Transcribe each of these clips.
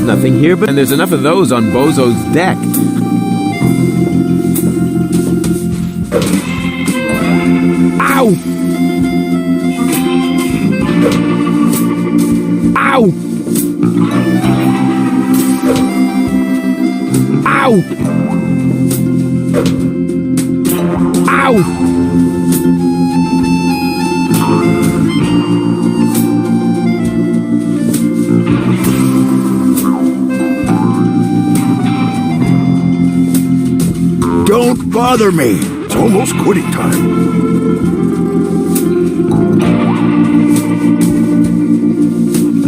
nothing here, but there's enough of those on Bozo's deck. Ow! Ow! Ow! Ow! Don't bother me. It's almost quitting time.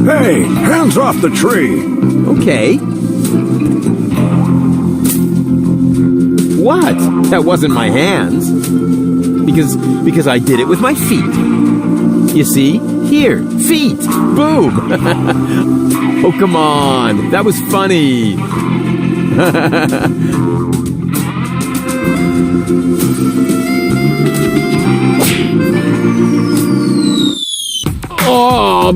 Hey, hands off the tree. Okay. What? That wasn't my hands. Because I did it with my feet. You see? Here, feet. Boom. Oh, come on. That was funny. Oh,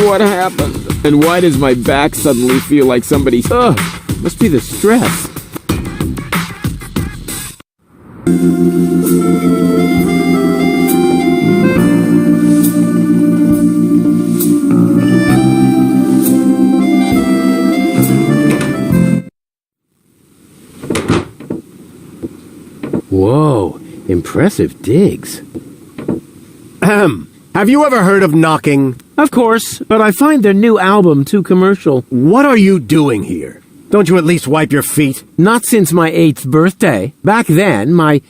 what happened? And why does my back suddenly feel like somebody's... Ugh, must be the stress. Whoa, impressive digs. Ahem. Have you ever heard of knocking? Of course, but I find their new album too commercial. What are you doing here? Don't you at least wipe your feet? Not since my 8th birthday. Back then, my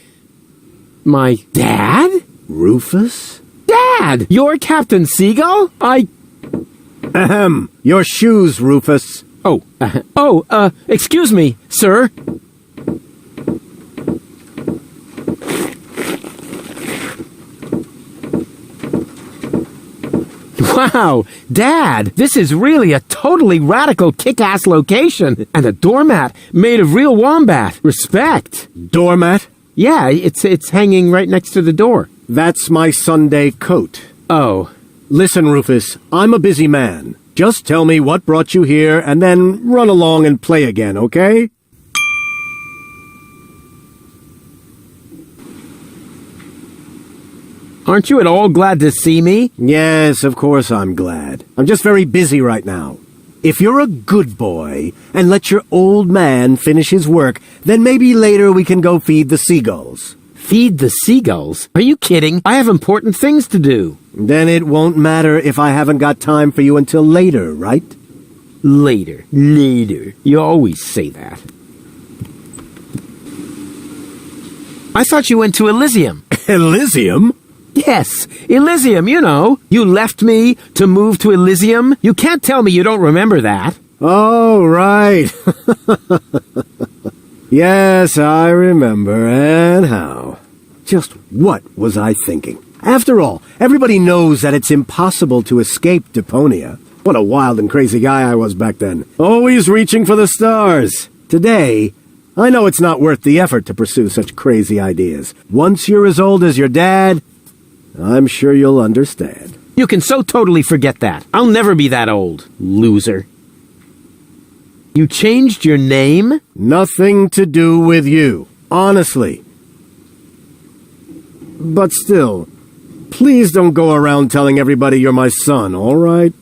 dad? Rufus? Dad! You're Captain Seagull? Ahem. Your shoes, Rufus. Excuse me, sir. Wow, Dad, this is really a totally radical kick-ass location. And a doormat made of real wombat. Respect. Doormat? Yeah, it's hanging right next to the door. That's my Sunday coat. Oh. Listen, Rufus, I'm a busy man. Just tell me what brought you here and then run along and play again, okay? Aren't you at all glad to see me? Yes, of course I'm glad. I'm just very busy right now. If you're a good boy and let your old man finish his work, then maybe later we can go feed the seagulls. Feed the seagulls? Are you kidding? I have important things to do. Then it won't matter if I haven't got time for you until later, right? Later. You always say that. I thought you went to Elysium. Elysium? Yes, Elysium, you know. You left me to move to Elysium. You can't tell me you don't remember that. Oh, right. Yes, I remember, and how. Just what was I thinking? After all, everybody knows that it's impossible to escape Deponia. What a wild and crazy guy I was back then. Always reaching for the stars. Today, I know it's not worth the effort to pursue such crazy ideas. Once you're as old as your dad, I'm sure you'll understand. You can so totally forget that. I'll never be that old, loser. You changed your name? Nothing to do with you, honestly. But still, please don't go around telling everybody you're my son, all right?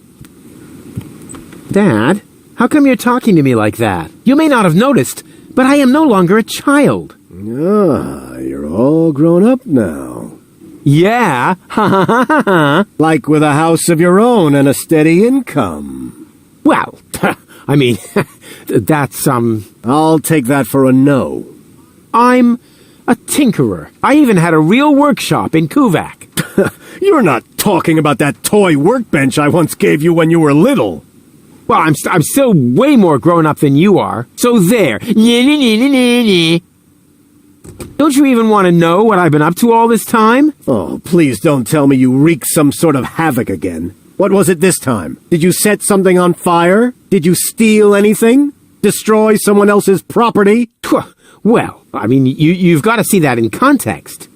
Dad, how come you're talking to me like that? You may not have noticed, but I am no longer a child. Ah, you're all grown up now. Yeah, ha ha ha ha ha. Like with a house of your own and a steady income. Well, I mean, that's, I'll take that for a no. I'm a tinkerer. I even had a real workshop in Kuvak. You're not talking about that toy workbench I once gave you when you were little. Well, I'm still way more grown up than you are. So there. Don't you even want to know what I've been up to all this time? Oh, please don't tell me you wreaked some sort of havoc again. What was it this time? Did you set something on fire? Did you steal anything? Destroy someone else's property? Well, I mean, you've got to see that in context.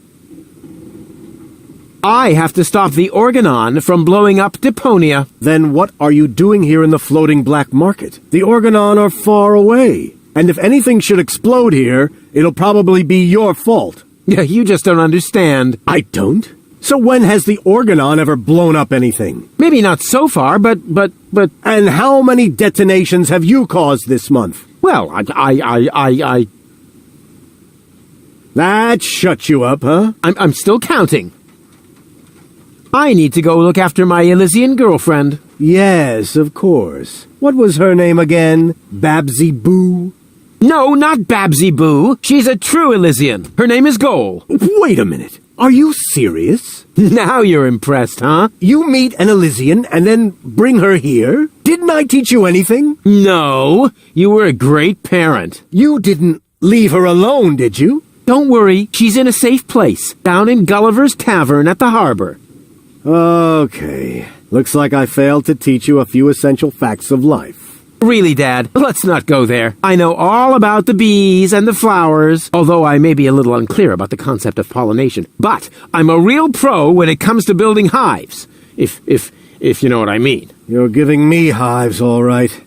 I have to stop the Organon from blowing up Deponia. Then what are you doing here in the floating black market? The Organon are far away. And if anything should explode here, it'll probably be your fault. Yeah, you just don't understand. I don't? So when has the Organon ever blown up anything? Maybe not so far, but... And how many detonations have you caused this month? Well, I... That shut you up, huh? I'm still counting. I need to go look after my Elysian girlfriend. Yes, of course. What was her name again? Babsy Boo? No, not Babsy Boo. She's a true Elysian. Her name is Goal. Wait a minute. Are you serious? Now you're impressed, huh? You meet an Elysian and then bring her here? Didn't I teach you anything? No, you were a great parent. You didn't leave her alone, did you? Don't worry, she's in a safe place, down in Gulliver's Tavern at the harbor. Okay. Looks like I failed to teach you a few essential facts of life. Really, Dad, let's not go there. I know all about the bees and the flowers, although I may be a little unclear about the concept of pollination. But I'm a real pro when it comes to building hives, if you know what I mean. You're giving me hives, all right.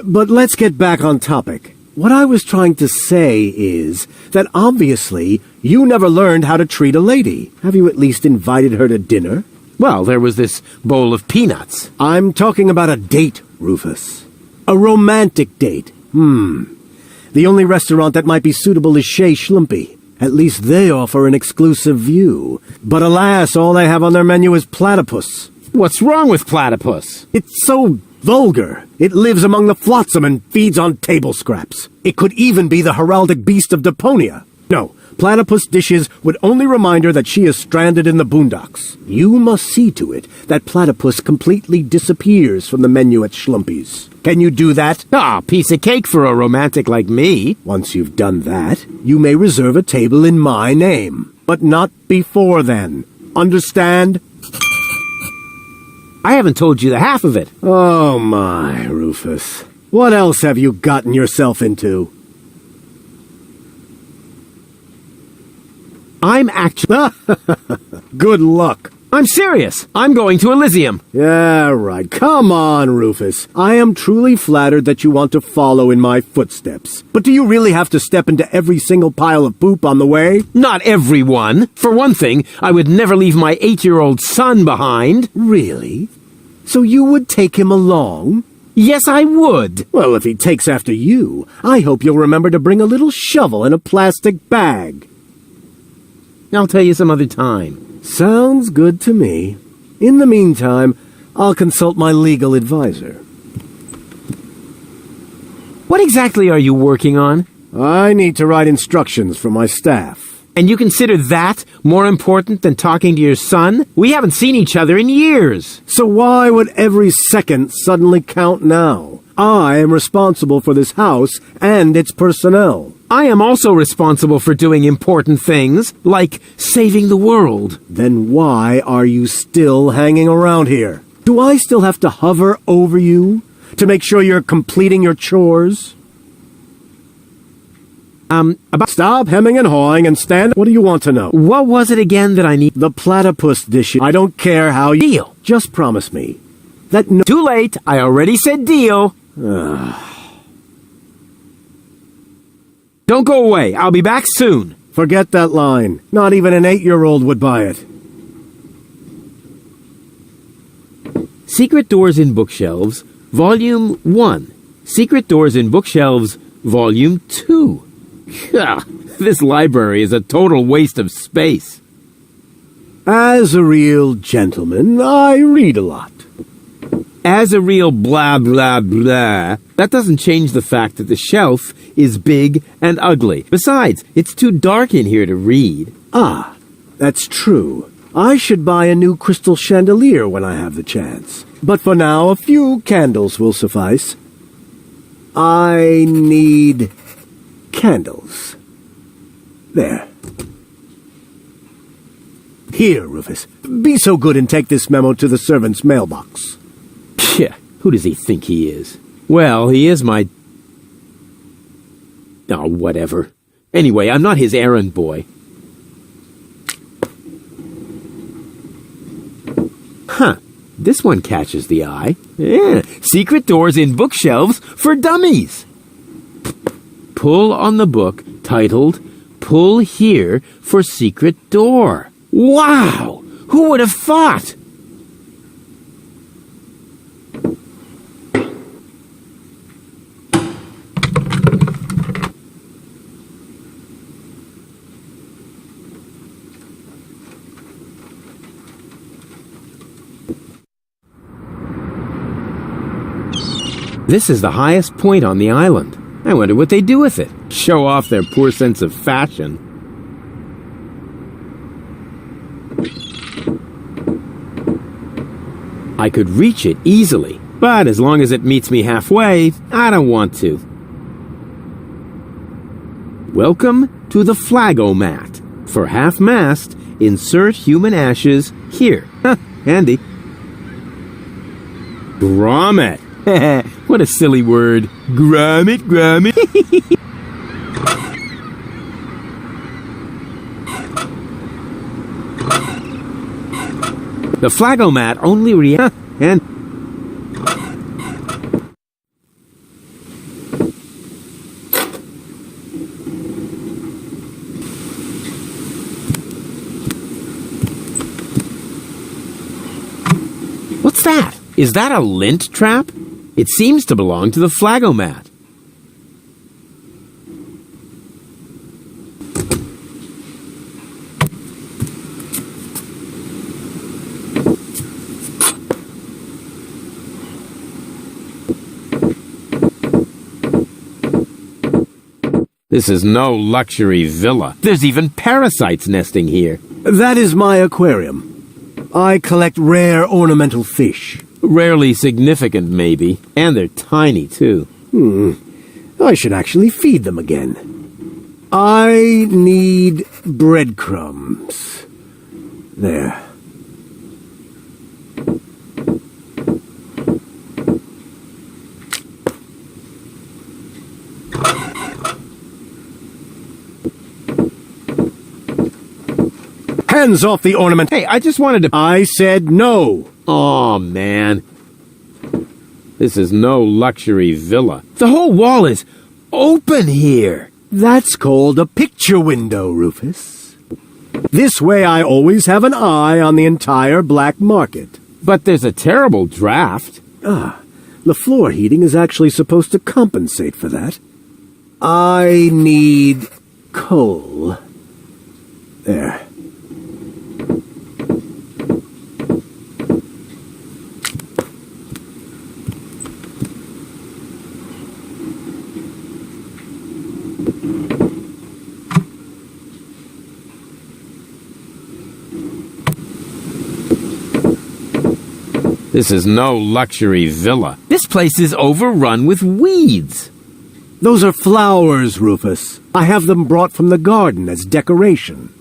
But let's get back on topic. What I was trying to say is that obviously you never learned how to treat a lady. Have you at least invited her to dinner? Well, there was this bowl of peanuts. I'm talking about a date, Rufus. A romantic date. The only restaurant that might be suitable is Chez Schlumpy. At least they offer an exclusive view. But alas, all they have on their menu is platypus. What's wrong with platypus? It's so vulgar. It lives among the flotsam and feeds on table scraps. It could even be the heraldic beast of Deponia. No, platypus dishes would only remind her that she is stranded in the boondocks. You must see to it that platypus completely disappears from the menu at Schlumpy's. Can you do that? Ah, piece of cake for a romantic like me. Once you've done that, you may reserve a table in my name. But not before then. Understand? I haven't told you the half of it. Oh my, Rufus. What else have you gotten yourself into? I'm actually... Good luck. I'm serious. I'm going to Elysium. Yeah, right. Come on, Rufus. I am truly flattered that you want to follow in my footsteps. But do you really have to step into every single pile of poop on the way? Not everyone. For one thing, I would never leave my 8-year-old son behind. Really? So you would take him along? Yes, I would. Well, if he takes after you, I hope you'll remember to bring a little shovel and a plastic bag. I'll tell you some other time. Sounds good to me. In the meantime, I'll consult my legal advisor. What exactly are you working on? I need to write instructions for my staff. And you consider that more important than talking to your son? We haven't seen each other in years. So why would every second suddenly count now? I am responsible for this house and its personnel. I am also responsible for doing important things, like saving the world. Then why are you still hanging around here? Do I still have to hover over you to make sure you're completing your chores? Stop hemming and hawing and stand. What do you want to know? What was it again that I need? The platypus dish. I don't care how you... Deal. Just promise me that Too late. I already said deal. Don't go away. I'll be back soon. Forget that line. Not even an 8-year-old would buy it. Secret Doors in Bookshelves, Volume 1. Secret Doors in Bookshelves, Volume 2. This library is a total waste of space. As a real gentleman, I read a lot. As a real blah blah blah, that doesn't change the fact that the shelf is big and ugly. Besides, it's too dark in here to read. Ah, that's true. I should buy a new crystal chandelier when I have the chance. But for now, a few candles will suffice. I need candles. There. Here, Rufus. Be so good and take this memo to the servant's mailbox. Yeah, who does he think he is? Well, he is my... Oh, whatever. Anyway, I'm not his errand boy. This one catches the eye. Yeah, secret doors in bookshelves for dummies. Pull on the book titled Pull Here for Secret Door. Wow! Who would have thought? This is the highest point on the island. I wonder what they do with it. Show off their poor sense of fashion. I could reach it easily, but as long as it meets me halfway, I don't want to. Welcome to the Flagomat. For half-mast, insert human ashes here. Handy. Grommet. What a silly word. Grommet, grommet. The Flagomat only and what's that? Is that a lint trap? It seems to belong to the Flagomat. This is no luxury villa. There's even parasites nesting here. That is my aquarium. I collect rare ornamental fish. Rarely significant, maybe. And they're tiny, too. I should actually feed them again. I need breadcrumbs. There. Hands off the ornament. Hey, I just wanted to... I said no. Aw, man. This is no luxury villa. The whole wall is open here. That's called a picture window, Rufus. This way I always have an eye on the entire black market. But there's a terrible draft. The floor heating is actually supposed to compensate for that. I need coal. There. This is no luxury villa. This place is overrun with weeds. Those are flowers, Rufus. I have them brought from the garden as decoration.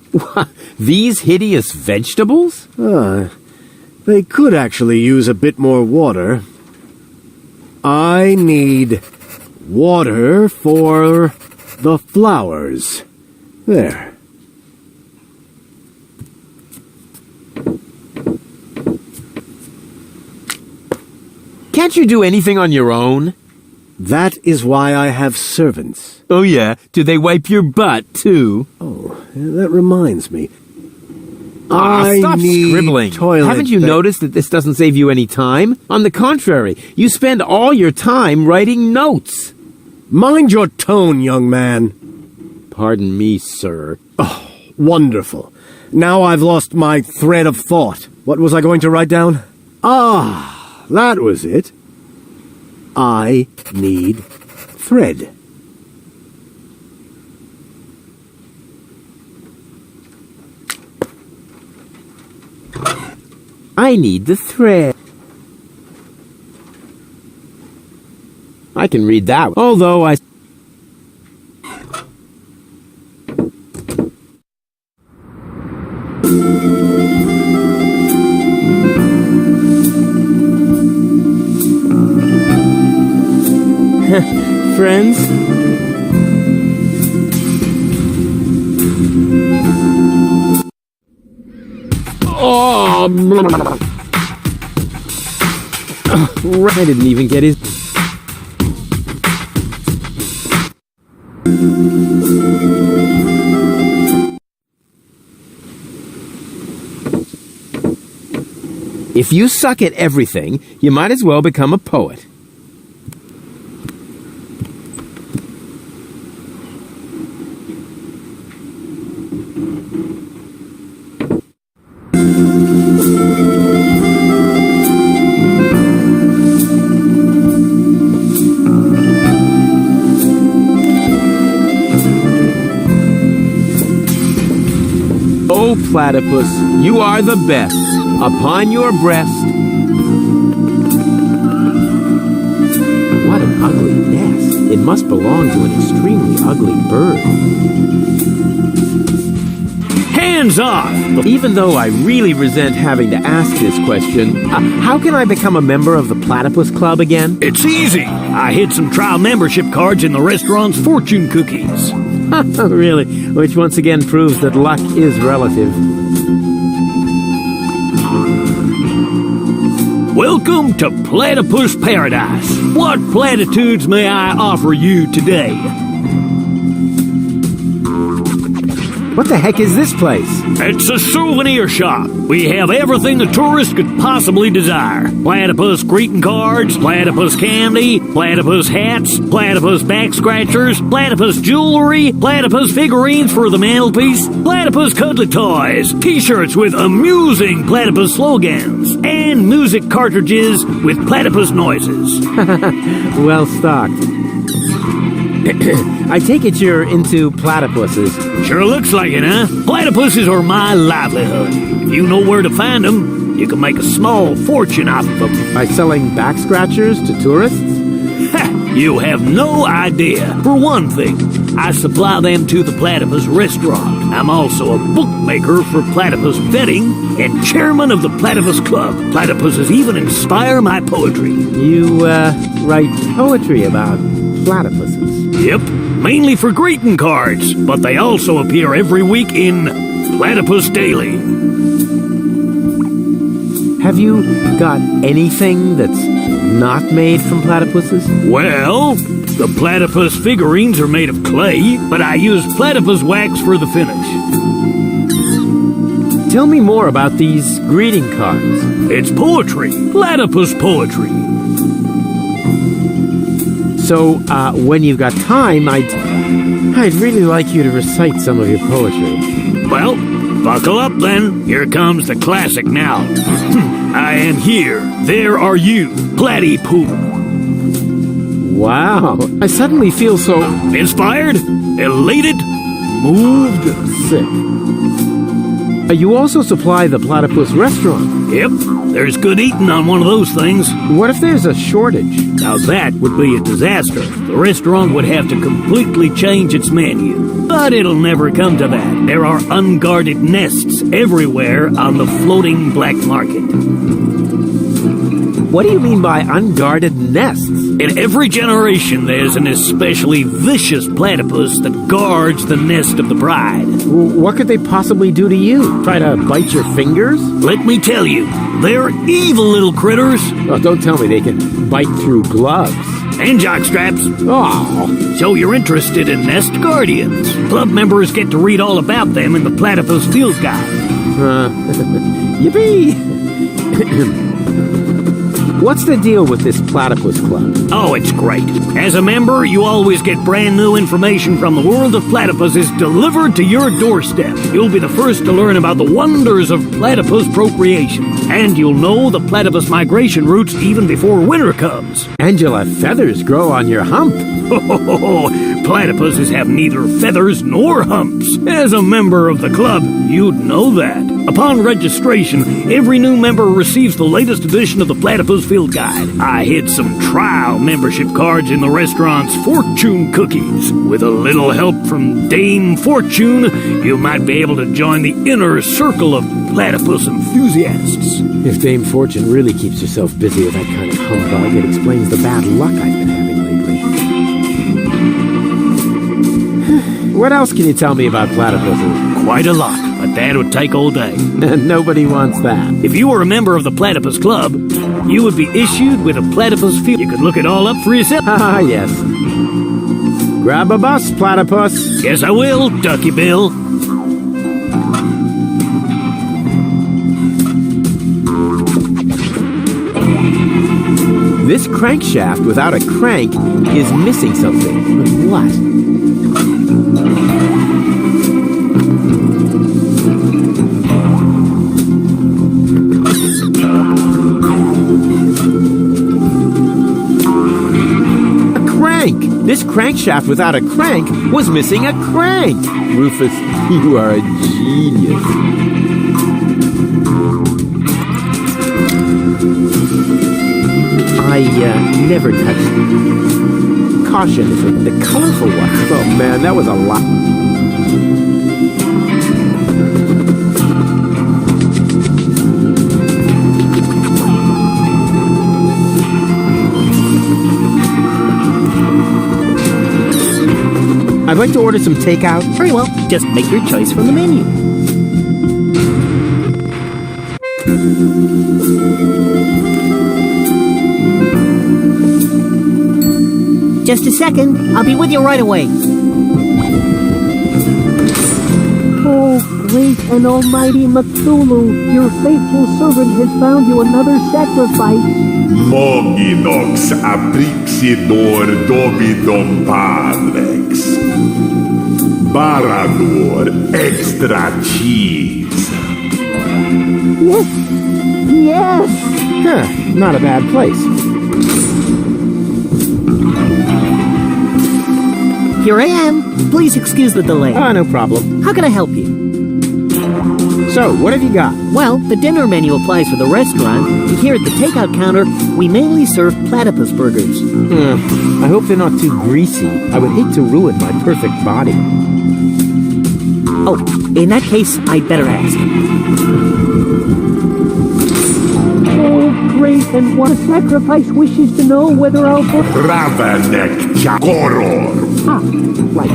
These hideous vegetables? They could actually use a bit more water. I need water for the flowers. There. Can't you do anything on your own? That is why I have servants. Oh yeah? Do they wipe your butt, too? Oh, that reminds me. Stop scribbling. Haven't you noticed that this doesn't save you any time? On the contrary, you spend all your time writing notes. Mind your tone, young man. Pardon me, sir. Oh, wonderful. Now I've lost my thread of thought. What was I going to write down? That was it. I need thread. I need the thread. I can read that, although I... Friends? Oh, I didn't even get his... If you suck at everything, you might as well become a poet. Oh, platypus, you are the best. Upon your breast. What an ugly nest. It must belong to an extremely ugly bird. Hands off! Even though I really resent having to ask this question, how can I become a member of the Platypus Club again? It's easy. I hid some trial membership cards in the restaurant's fortune cookies. Really? Which once again proves that luck is relative. Welcome to Platypus Paradise. What platitudes may I offer you today? What the heck is this place? It's a souvenir shop. We have everything a tourist could possibly desire. Platypus greeting cards, platypus candy, platypus hats, platypus back scratchers, platypus jewelry, platypus figurines for the mantelpiece, platypus cuddly toys, t-shirts with amusing platypus slogans, and music cartridges with platypus noises. Well stocked. I take it you're into platypuses. Sure looks like it, huh? Platypuses are my livelihood. If you know where to find them, you can make a small fortune off of them. By selling back scratchers to tourists? You have no idea. For one thing, I supply them to the Platypus restaurant. I'm also a bookmaker for Platypus vetting and chairman of the Platypus Club. Platypuses even inspire my poetry. You, write poetry about platypuses? Yep, mainly for greeting cards, but they also appear every week in Platypus Daily. Have you got anything that's not made from platypuses? Well, the platypus figurines are made of clay, but I use platypus wax for the finish. Tell me more about these greeting cards. It's poetry, platypus poetry. So, when you've got time, I'd really like you to recite some of your poetry. Well, buckle up then. Here comes the classic now. I am here. There are you, platypus. Wow. I suddenly feel so... Inspired? Elated? Moved? sick. You also supply the platypus restaurant. Yep, there's good eating on one of those things. What if there's a shortage? Now that would be a disaster. The restaurant would have to completely change its menu. But it'll never come to that. There are unguarded nests everywhere on the floating black market. What do you mean by unguarded nests? In every generation, there's an especially vicious platypus that guards the nest of the bride. What could they possibly do to you? Try to bite your fingers? Let me tell you, they're evil little critters. Oh, don't tell me they can bite through gloves. And jockstraps. Oh. So you're interested in nest guardians. Club members get to read all about them in the Platypus Field Guide. Yippee! What's the deal with this Platypus Club? Oh, it's great. As a member, you always get brand new information from the world of platypuses delivered to your doorstep. You'll be the first to learn about the wonders of platypus procreation. And you'll know the platypus migration routes even before winter comes. And you'll have feathers grow on your hump. Platypuses have neither feathers nor humps. As a member of the club, you'd know that. Upon registration, every new member receives the latest edition of the Platypus Field Guide. I hid some trial membership cards in the restaurant's fortune cookies. With a little help from Dame Fortune, you might be able to join the inner circle of platypus enthusiasts. If Dame Fortune really keeps herself busy with that kind of humbug, it explains the bad luck I've been having lately. What else can you tell me about platypuses? Quite a lot, but but that would take all day. Nobody wants that. If you were a member of the Platypus Club, you would be issued with a platypus field. You could look it all up for yourself. Ah, yes. Grab a bus, platypus. Yes, I will, Ducky Bill. This crankshaft without a crank is missing something. But what? This crankshaft without a crank was missing a crank! Rufus, you are a genius. I never touched it. Caution, the colorful one. Oh man, that was a lot. I'd like to order some takeout. Very well. Just make your choice from the menu. Just a second. I'll be with you right away. Oh, great and almighty Cthulhu, your faithful servant has found you another sacrifice. Moginox aprixidor Dovidum Padrex. Barador extra cheese. Yes. Huh, not a bad place. Here I am. Please excuse the delay. No problem. How can I help you? So, what have you got? Well, the dinner menu applies for the restaurant, and here at the takeout counter, we mainly serve platypus burgers. I hope they're not too greasy. I would hate to ruin my perfect body. Oh, in that case, I'd better ask. Oh, great, and what a sacrifice wishes to know whether I'll put... Ravanek Chakoror. Ah, right.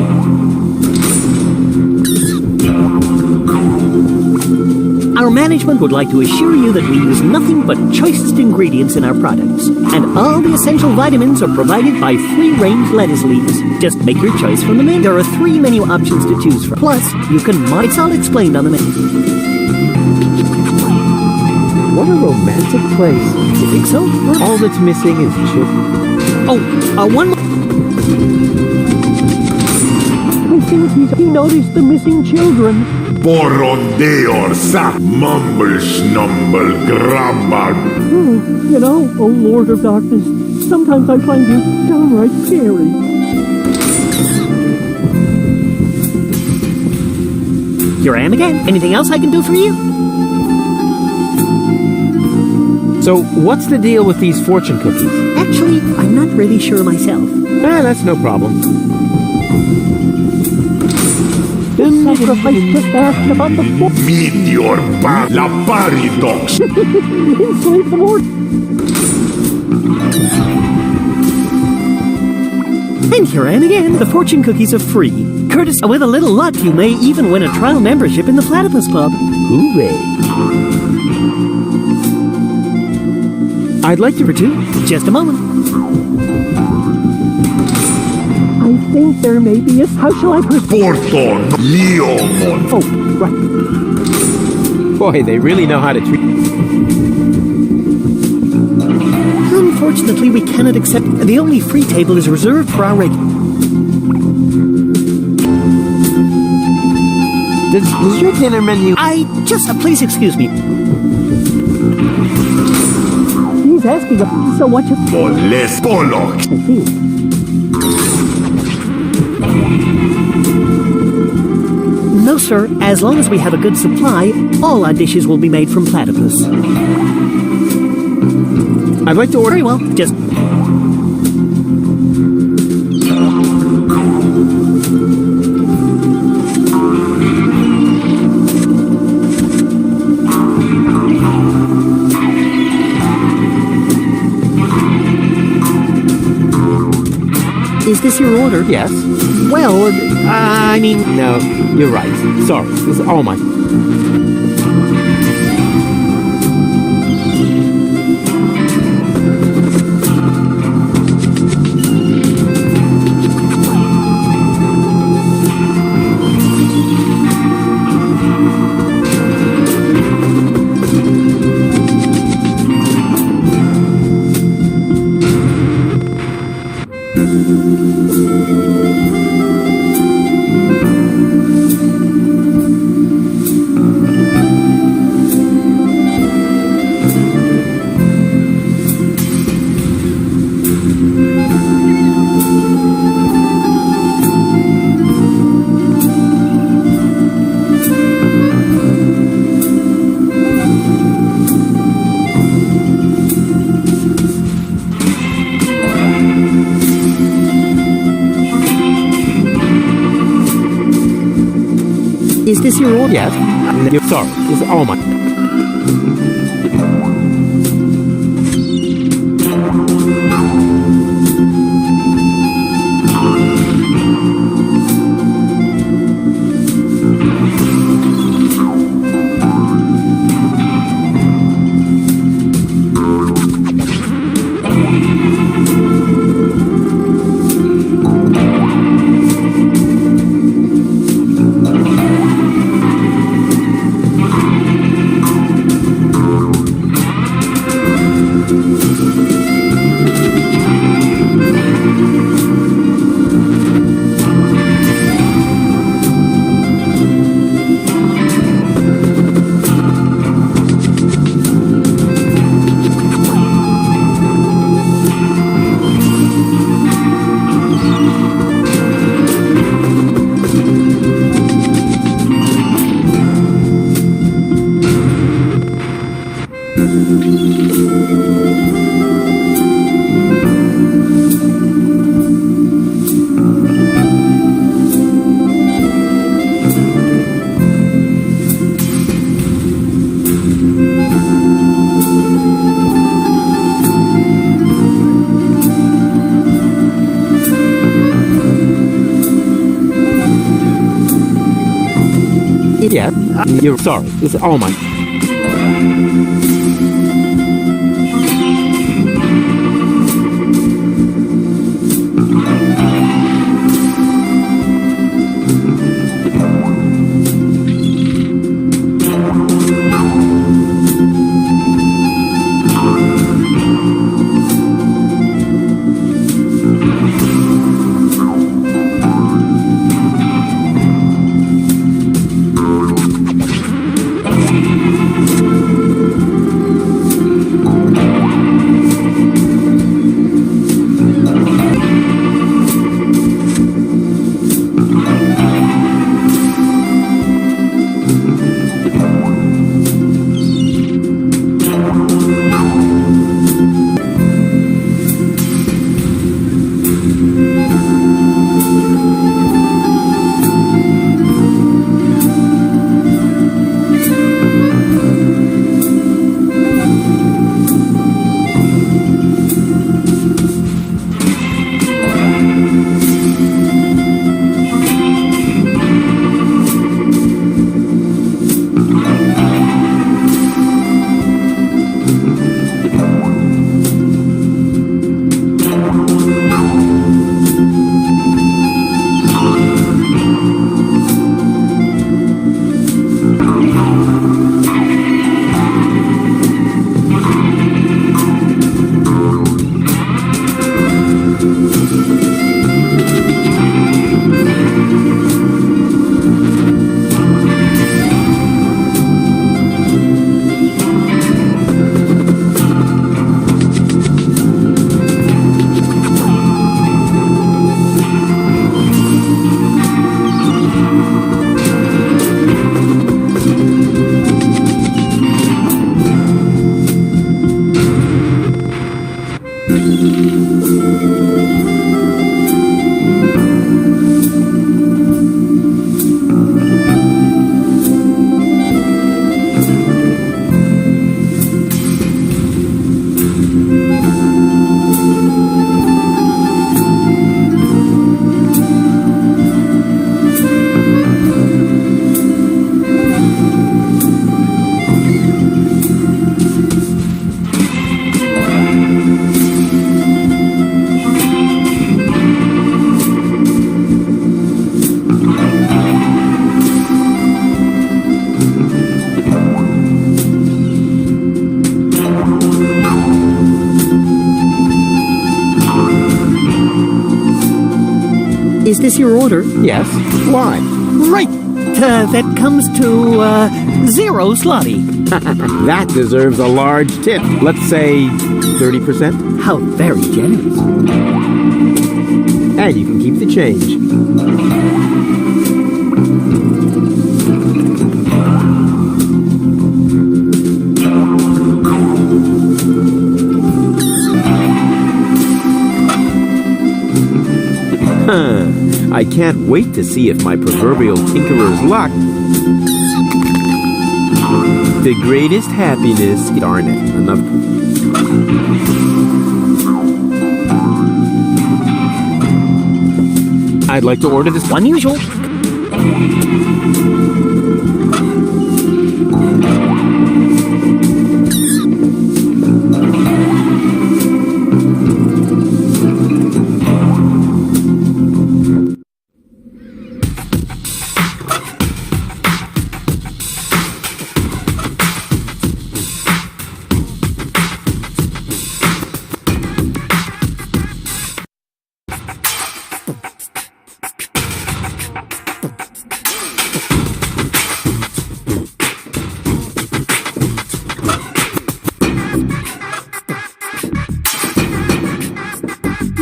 Our management would like to assure you that we use nothing but choicest ingredients in our products, and all the essential vitamins are provided by free-range lettuce leaves. Just make your choice from the menu. There are 3 menu options to choose from. Plus, you can it's all explained on the menu. What a romantic place. You think so? All that's missing is children. Oh, one more. I think he noticed the missing children. Borondeor sa mumble snumble grabbar. You know, oh Lord of Darkness, sometimes I find you downright scary. Here I am again. Anything else I can do for you? So, what's the deal with these fortune cookies? Actually, I'm not really sure myself. That's no problem. This sacrifice just asked about the Meteor pa la paradox. enslave the Lord. And here I am again. The fortune cookies are free. Curtis, with a little luck, you may even win a trial membership in the Platypus Club. Hooray. I'd like to for 2. Just a moment. I think there may be a... How shall I proceed? Porton Leomon. Oh, right. Boy, they really know how to treat... Unfortunately, we cannot accept... The only free table is reserved for our regular... Does your dinner menu... Please excuse me. He's asking so what you... Poles Pollock. I see. No, sir. As long as we have a good supply, all our dishes will be made from platypus. I'd like to order... Very well. Just... Is this your order? Yes. Well, I mean... No, you're right. Sorry. This is all my... Is this your order? Yes. You're sorry. This is all my... Yeah, you're sorry. This is all my... Is this your order? Yes. Why? Right. That comes to 0 slotty. That deserves a large tip. Let's say 30%. How very generous. And you can keep the change. I can't wait to see if my proverbial tinkerer's luck. The greatest happiness. Darn it. Another. I'd like to order this. Unusual.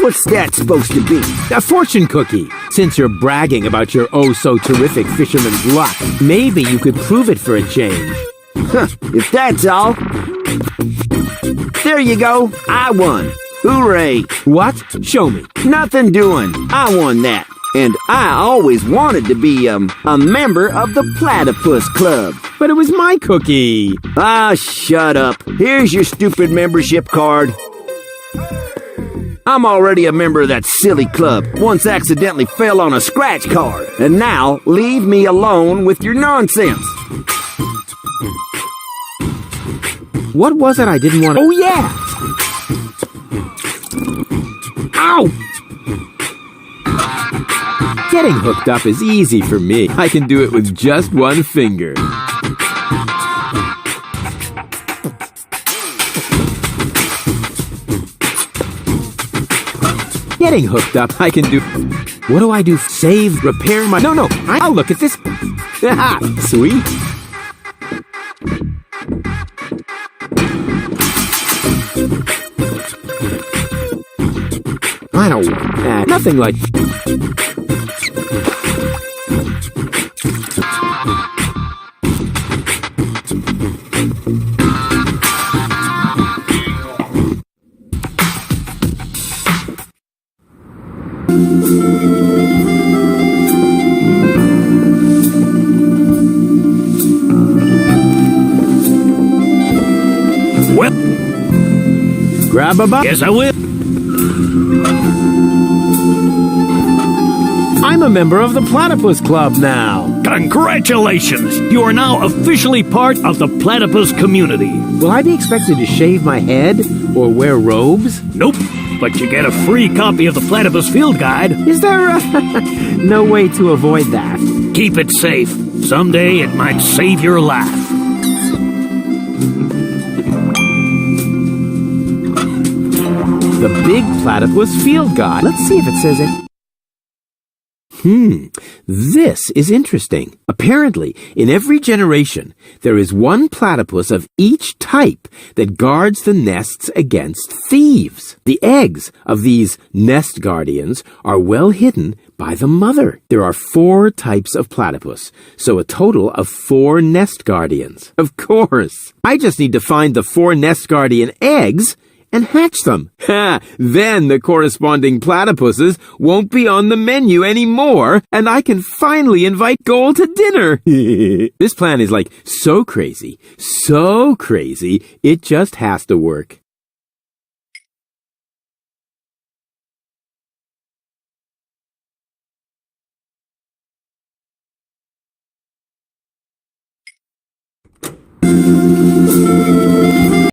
What's that supposed to be? A fortune cookie. Since you're bragging about your oh-so-terrific fisherman's luck, maybe you could prove it for a change. Huh, if that's all. There you go. I won. Hooray. What? Show me. Nothing doing. I won that. And I always wanted to be, a member of the Platypus Club. But it was my cookie. Ah, shut up. Here's your stupid membership card. I'm already a member of that silly club. Once accidentally fell on a scratch card. And now, leave me alone with your nonsense. What was it I didn't want to... Oh, yeah! Ow! Getting hooked up is easy for me. I can do it with just one finger. Getting hooked up, I can do... What do I do? Save, repair my... No, I'll look at this. Sweet. I don't want that. Nothing like... Well, Grab a bite. yes, I will. I'm a member of the Platypus Club now. Congratulations! You are now officially part of the platypus community. Will I be expected to shave my head or wear robes? Nope, but you get a free copy of the Platypus Field Guide. Is there no way to avoid that? Keep it safe. Someday it might save your life. The Big Platypus Field Guide. Let's see if it says it. This is interesting. Apparently, in every generation, there is one platypus of each type that guards the nests against thieves. The eggs of these nest guardians are well hidden by the mother. There are 4 types of platypus, so a total of 4 nest guardians. Of course, I just need to find the 4 nest guardian eggs and hatch them. Then the corresponding platypuses won't be on the menu anymore, and I can finally invite Goal to dinner. This plan is so crazy, it just has to work.